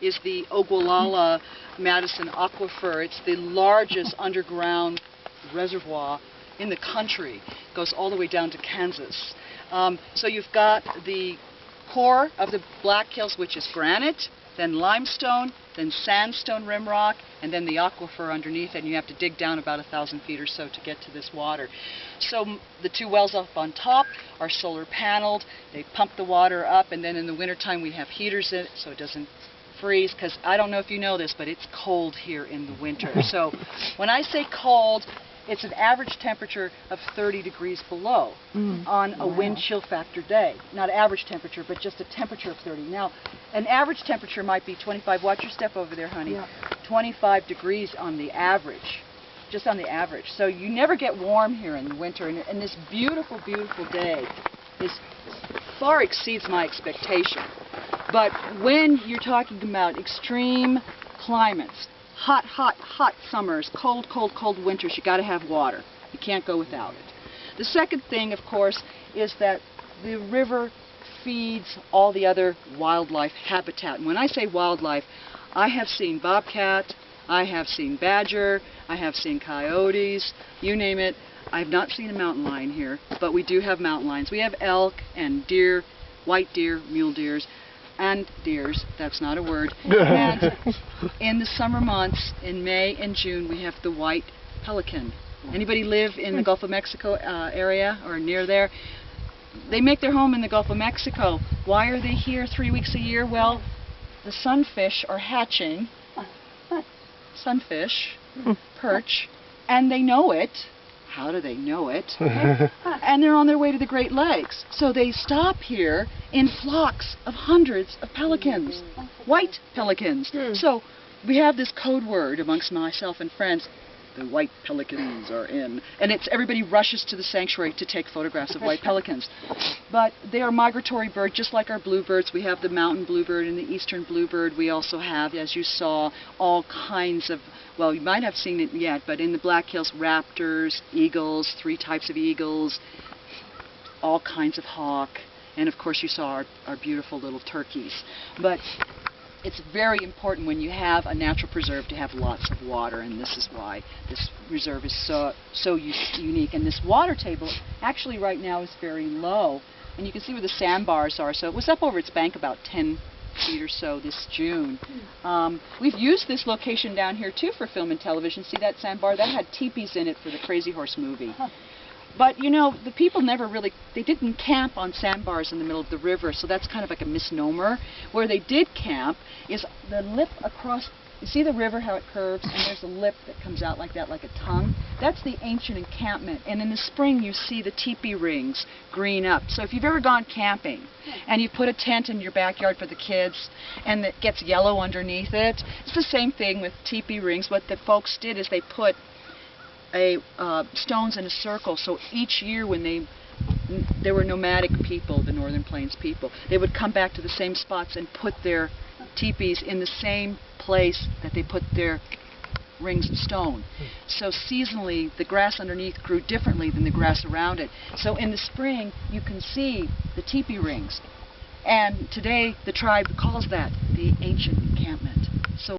is the Ogallala Madison Aquifer. It's the largest underground reservoir in the country. It goes all the way down to Kansas. So you've got the core of the Black Hills, which is granite, then limestone, then sandstone rim rock, and then the aquifer underneath, and you have to dig down about 1,000 feet or so to get to this water. So the two wells up on top are solar paneled. They pump the water up, and then in the wintertime we have heaters in it so it doesn't freeze, because I don't know if you know this, but it's cold here in the winter. So when I say cold, it's an average temperature of 30 degrees below on a wind chill factor day. Not average temperature, but just a temperature of 30. Now, an average temperature might be 25. Watch your step over there, honey. Yeah. 25 degrees on the average, just on the average. So you never get warm here in the winter, and this beautiful, beautiful day far exceeds my expectation. But when you're talking about extreme climates, hot, hot, hot summers, cold, cold, cold winters, you got to have water. You can't go without it. The second thing, of course, is that the river feeds all the other wildlife habitat. And when I say wildlife, I have seen bobcat, I have seen badger, I have seen coyotes, you name it. I have not seen a mountain lion here, but we do have mountain lions. We have elk and deer, white deer, mule deers, and deers, that's not a word. And in the summer months, in May and June, we have the white pelican. Anybody live in the Gulf of Mexico area or near there? They make their home in the Gulf of Mexico. Why are they here 3 weeks a year? Well, the sunfish are hatching, sunfish, perch, and they know it. How do they know it? And they're on their way to the Great Lakes. So they stop here in flocks of hundreds of pelicans, white pelicans. So we have this code word amongst myself and friends, the white pelicans are in. And everybody rushes to the sanctuary to take photographs of white pelicans. But they are migratory birds, just like our bluebirds. We have the mountain bluebird and the eastern bluebird. We also have, as you saw, all kinds of, well, you might have seen it yet, but in the Black Hills, raptors, eagles, 3 types of eagles, all kinds of hawk, and of course you saw our beautiful little turkeys. But it's very important when you have a natural preserve to have lots of water, and this is why this reserve is so unique. And this water table actually right now is very low, and you can see where the sandbars are. So it was up over its bank about 10 feet or so this June. We've used this location down here too for film and television. See that sandbar? That had teepees in it for the Crazy Horse movie. But you know, the people never really, they didn't camp on sandbars in the middle of the river, so that's kind of like a misnomer. Where they did camp is the lip across, you see the river, how it curves, and there's a lip that comes out like that, like a tongue. That's the ancient encampment, and in the spring you see the teepee rings green up. So if you've ever gone camping, and you put a tent in your backyard for the kids, and it gets yellow underneath it, it's the same thing with teepee rings. What the folks did is they put stones in a circle, so each year when they were nomadic people, the Northern Plains people, they would come back to the same spots and put their teepees in the same place that they put their rings of stone. So seasonally, the grass underneath grew differently than the grass around it. So in the spring, you can see the teepee rings. And today, the tribe calls that the ancient encampment. So